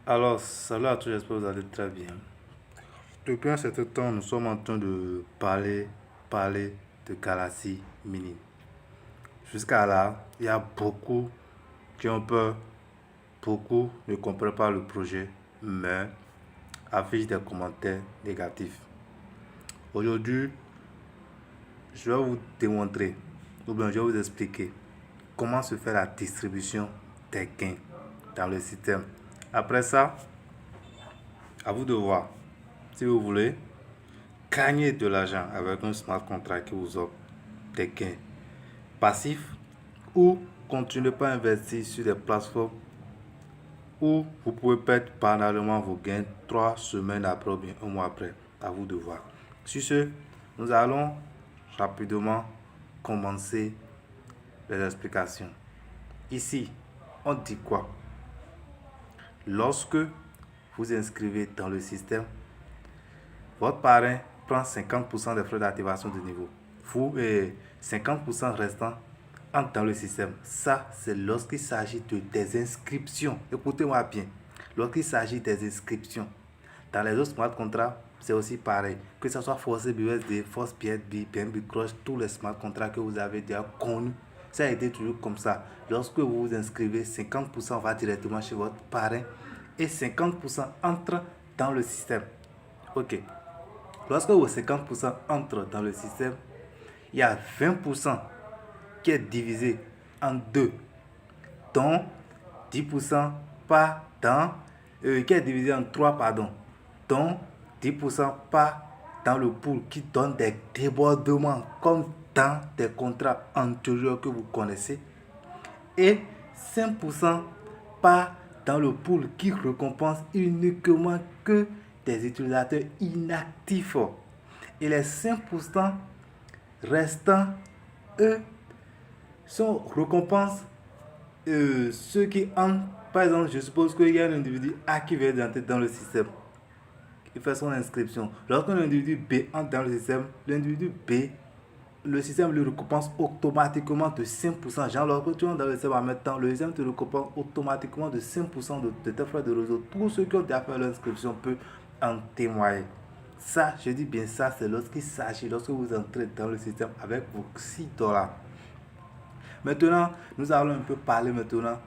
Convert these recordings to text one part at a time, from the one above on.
Alors, salut à tous, j'espère que vous allez très bien. Depuis un certain temps, nous sommes en train de parler de Galaxy Mini. Jusqu'à là, il y a beaucoup qui ont peur, beaucoup ne comprennent pas le projet, mais affichent des commentaires négatifs. Aujourd'hui, je vais vous démontrer, ou bien je vais vous expliquer comment se fait la distribution des gains dans le système. Après ça, à vous de voir. Si vous voulez gagner de l'argent avec un smart contract qui vous offre des gains passifs ou continuez pas à investir sur des plateformes où vous pouvez perdre banalement vos gains 3 semaines après ou bien un mois après. À vous de voir. Sur ce, nous allons rapidement commencer les explications. Ici, on dit quoi? Lorsque vous inscrivez dans le système, votre parrain prend 50% des frais d'activation de niveau. Vous et 50% restants entrent dans le système. Ça, c'est lorsqu'il s'agit de des inscriptions. Écoutez-moi bien. Lorsqu'il s'agit des inscriptions. Dans les autres smart contracts, c'est aussi pareil. Que ce soit Force BUSD, Force PSB, BNB Crush, tous les smart contracts que vous avez déjà connus, ça a été toujours comme ça. Lorsque vous vous inscrivez, 50% va directement chez votre parrain et 50% entre dans le système. Ok. Lorsque vos 50% entrent dans le système, il y a 20% qui est divisé en deux, dont 10% pas dans, qui est divisé en 3, pardon, dont 10% pas dans le pool qui donne des débordements comme dans des contrats antérieurs que vous connaissez, et 5% pas dans le pool qui récompense uniquement que des utilisateurs inactifs. Et les 5% restants, eux, sont récompenses ceux qui entrent. Par exemple, je suppose qu'il y a un individu A qui vient d'entrer dans le système. Il fait son inscription. Lorsqu'un individu B entre dans le système, l'individu B, le système le récompense automatiquement de 5%. Genre, lorsque tu entres dans le système en même temps, le système te récompense automatiquement de 5% de tes frais de réseau. Tous ceux qui ont déjà fait l'inscription peuvent en témoigner. Ça, je dis bien ça, c'est lorsqu'il s'agit, lorsque vous entrez dans le système avec vos 6 $. Maintenant, nous allons un peu parler maintenant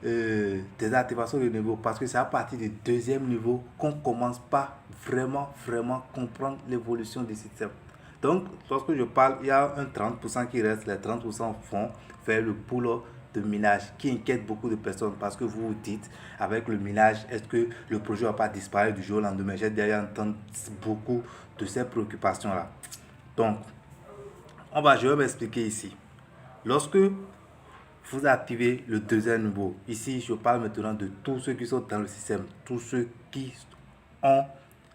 des activations de niveau parce que c'est à partir du deuxième niveau qu'on commence par vraiment comprendre l'évolution du système. Donc, lorsque je parle, il y a un 30% qui reste, les 30% vont faire le boulot de minage qui inquiète beaucoup de personnes parce que vous vous dites, avec le minage, est-ce que le projet ne va pas disparaître du jour au lendemain? J'ai déjà entendu beaucoup de ces préoccupations-là. Donc, je vais m'expliquer ici. Lorsque vous activez le deuxième niveau, ici je parle maintenant de tous ceux qui sont dans le système, tous ceux qui ont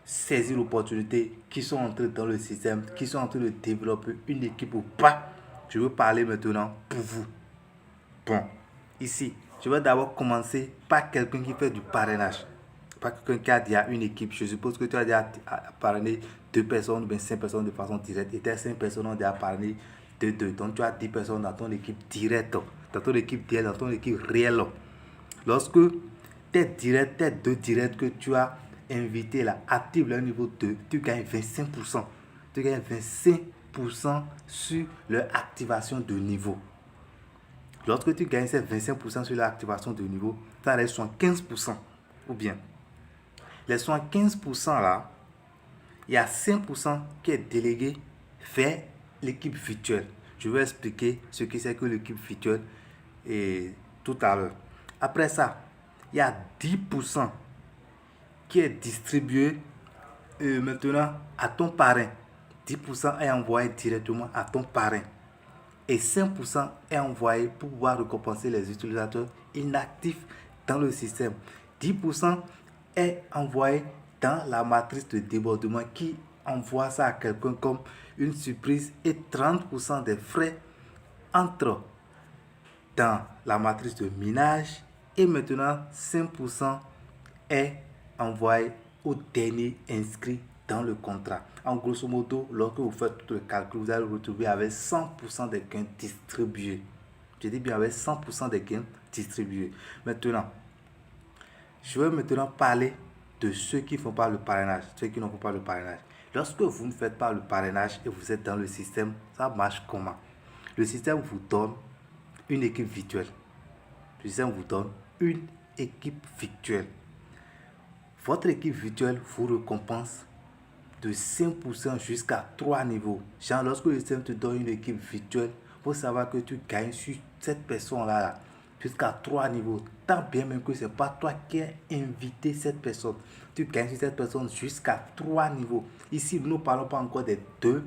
saisi l'opportunité, qui sont entrés dans le système, qui sont en train de développer une équipe ou pas. Je veux parler maintenant pour vous. Bon, ici, je vais d'abord commencer par quelqu'un qui fait du parrainage. Pas quelqu'un qui a déjà une équipe. Je suppose que tu as déjà parrainé 2 personnes ou bien 5 personnes de façon directe. Et tes 5 personnes ont déjà parrainé 2. Donc tu as 10 personnes dans ton équipe directe, dans ton équipe directe, dans ton équipe réelle. Lorsque tes directs, tes 2 directs que tu as invités là, activent le niveau 2, tu gagnes 25%. Tu gagnes 25% sur leur activation de niveau. Lorsque tu gagnes ces 25% sur l'activation de niveau, tu as les 75%. Ou bien, les 75% là, il y a 5% qui est délégué vers l'équipe virtuelle. Je vais expliquer ce que c'est que l'équipe virtuelle et tout à l'heure. Après ça, il y a 10% qui est distribué maintenant à ton parrain. 10% est envoyé directement à ton parrain. Et 5% est envoyé pour pouvoir récompenser les utilisateurs inactifs dans le système. 10% est envoyé dans la matrice de débordement qui envoie ça à quelqu'un comme une surprise et 30% des frais entrent dans la matrice de minage et maintenant 5% est envoyé au dernier inscrit dans le contrat. En grosso modo, lorsque vous faites tout le calcul, vous allez vous retrouver avec 100% des gains distribués. Je dis bien avec 100% des gains distribués. Maintenant, Je vais maintenant parler de ceux qui ne font pas le parrainage, ceux qui ne font pas le parrainage. Lorsque vous ne faites pas le parrainage et vous êtes dans le système, ça marche comment? Le système vous donne une équipe virtuelle. Le système vous donne une équipe virtuelle. Votre équipe virtuelle vous récompense de 5% jusqu'à 3 niveaux. Genre, lorsque le système te donne une équipe virtuelle, il faut savoir que tu gagnes sur cette personne-là jusqu'à 3 niveaux. Tant bien même que ce n'est pas toi qui as invité cette personne. Tu gagnes sur cette personne jusqu'à 3 niveaux. Ici, nous ne parlons pas encore des 2%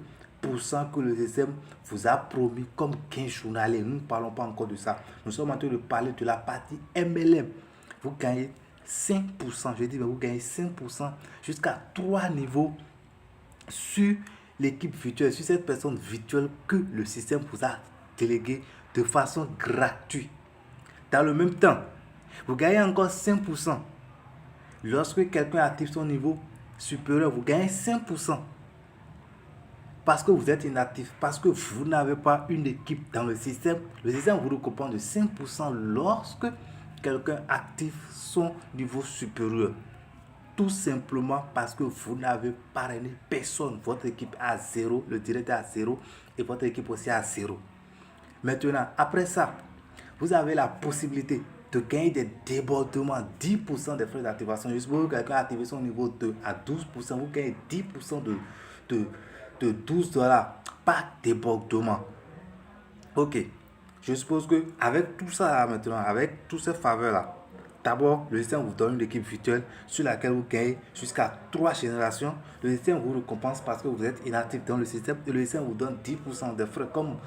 que le système vous a promis comme gain journalier. Nous ne parlons pas encore de ça. Nous sommes en train de parler de la partie MLM. Vous gagnez 5%. Je dis, mais vous gagnez 5% jusqu'à 3 niveaux sur l'équipe virtuelle, sur cette personne virtuelle que le système vous a délégué de façon gratuite. Dans le même temps, vous gagnez encore 5%. Lorsque quelqu'un active son niveau supérieur, vous gagnez 5%. Parce que vous êtes inactif, parce que vous n'avez pas une équipe dans le système vous récompense de 5% lorsque quelqu'un active son niveau supérieur. Tout simplement parce que vous n'avez parrainé personne. Votre équipe est à 0, le directeur est à 0 et votre équipe aussi à 0. Maintenant, après ça, vous avez la possibilité de gagner des débordements, 10% des frais d'activation. Juste pour quelqu'un a activé son niveau 2 à 12%, vous gagnez 10% de $12 par débordement. Ok, je suppose que avec tout ça là, maintenant, avec tous ces faveurs là, d'abord, le système vous donne une équipe virtuelle sur laquelle vous gagnez jusqu'à 3 générations. Le système vous récompense parce que vous êtes inactif dans le système et le système vous donne 10% de frais comme,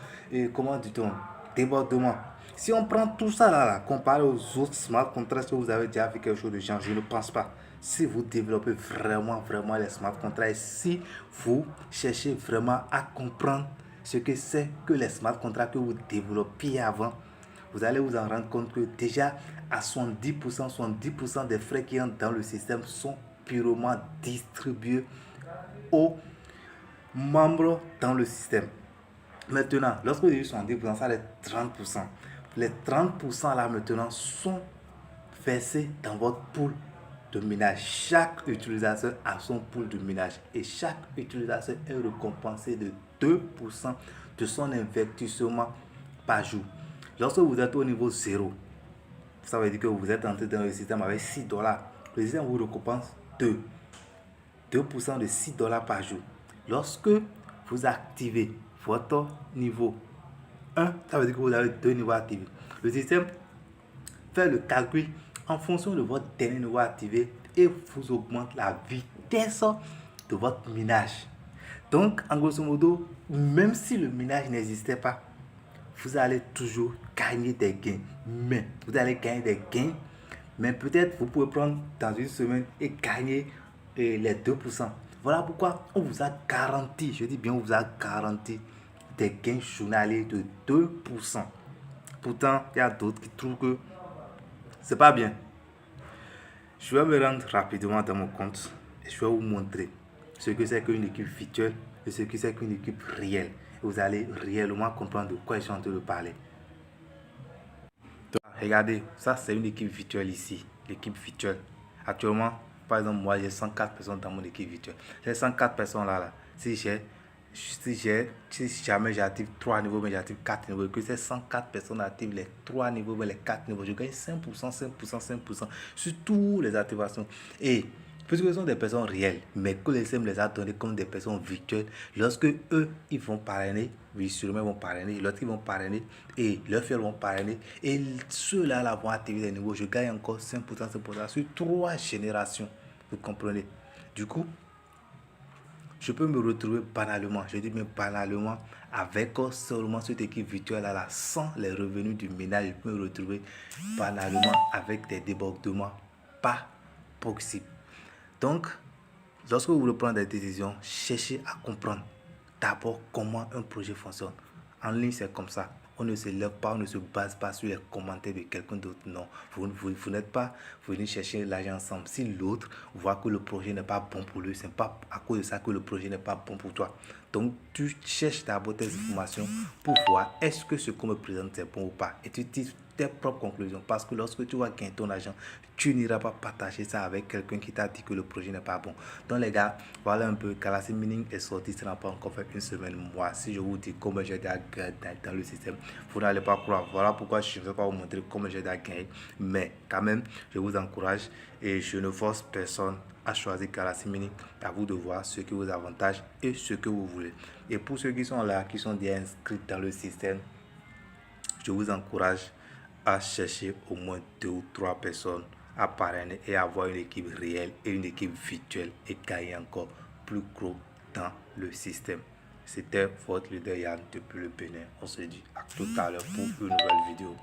comment dit-on, débordement. Si on prend tout ça là, comparé aux autres smart contracts que vous avez déjà fait quelque chose de genre, je ne pense pas. Si vous développez vraiment les smart contracts, si vous cherchez vraiment à comprendre ce que c'est que les smart contracts que vous développiez avant, vous allez vous en rendre compte que déjà à 70% des frais qui entrent dans le système sont purement distribués aux membres dans le système. Maintenant, lorsque vous dites 70%, ça les 30%. Les 30% là maintenant sont versés dans votre pool de minage. Chaque utilisateur a son pool de minage et chaque utilisateur est récompensé de 2% de son investissement par jour. Lorsque vous êtes au niveau 0, ça veut dire que vous êtes entré dans le système avec $6. Le système vous récompense 2% de $6 par jour. Lorsque vous activez votre niveau 1, ça veut dire que vous avez 2 niveaux activés. Le système fait le calcul en fonction de votre dernier niveau activé et vous augmente la vitesse de votre minage. Donc, en grosso modo, même si le minage n'existait pas, vous allez toujours gagner des gains. Mais vous allez gagner des gains, mais peut-être vous pouvez prendre dans une semaine et gagner les 2%. Voilà pourquoi on vous a garanti, je dis bien on vous a garanti des gains journaliers de 2%. Pourtant, il y a d'autres qui trouvent que c'est pas bien. Je vais me rendre rapidement dans mon compte et je vais vous montrer ce que c'est qu'une équipe virtuelle et ce que c'est qu'une équipe réelle. Vous allez réellement comprendre de quoi je suis en train de parler. Donc, regardez, ça c'est une équipe virtuelle ici, l'équipe virtuelle. Actuellement, par exemple, moi j'ai 104 personnes dans mon équipe virtuelle. Ces 104 personnes là, si jamais j'active 3 niveaux, mais j'active 4 niveaux, que ces 104 personnes activent les 3 niveaux, mais les 4 niveaux, je gagne 5% sur toutes les activations. Et puisque ce sont des personnes réelles, mais que le système les a données comme des personnes virtuelles, lorsque eux, ils vont parrainer, oui, sûrement ils vont parrainer, l'autre ils vont parrainer, et leurs frères vont parrainer, et ceux-là vont activer les niveaux, je gagne encore 5% sur 3 générations, vous comprenez? Du coup, je peux me retrouver banalement, je dis bien banalement, avec seulement cette équipe virtuelle là, sans les revenus du ménage, je peux me retrouver banalement avec des débordements pas possibles. Donc, lorsque vous voulez prendre des décisions, cherchez à comprendre d'abord comment un projet fonctionne. En ligne, c'est comme ça. On ne se lève pas, on ne se base pas sur les commentaires de quelqu'un d'autre. Non, vous n'êtes pas venu chercher l'argent ensemble. Si l'autre voit que le projet n'est pas bon pour lui, ce n'est pas à cause de ça que le projet n'est pas bon pour toi. Donc, tu cherches d'abord tes informations pour voir est-ce que ce qu'on me présente c'est bon ou pas. Et tu tires tes propres conclusions. Parce que lorsque tu vas gagner ton argent, tu n'iras pas partager ça avec quelqu'un qui t'a dit que le projet n'est pas bon. Donc, les gars, voilà un peu. Galaxy Mining est sorti, ça n'a pas encore fait une semaine. Moi, si je vous dis comment j'ai gagné dans le système, vous n'allez pas croire. Voilà pourquoi je ne vais pas vous montrer comment j'ai gagné. Mais quand même, je vous encourage et je ne force personne à choisir Galaxy Mining. À vous de voir ce qui vous avantage et ce que vous voulez. Et pour ceux qui sont là, qui sont déjà inscrits dans le système, je vous encourage à chercher au moins 2 ou 3 personnes à parrainer et avoir une équipe réelle et une équipe virtuelle et gagner encore plus gros dans le système. C'était votre leader Yann depuis le Bénin. On se dit à tout à l'heure pour une nouvelle vidéo.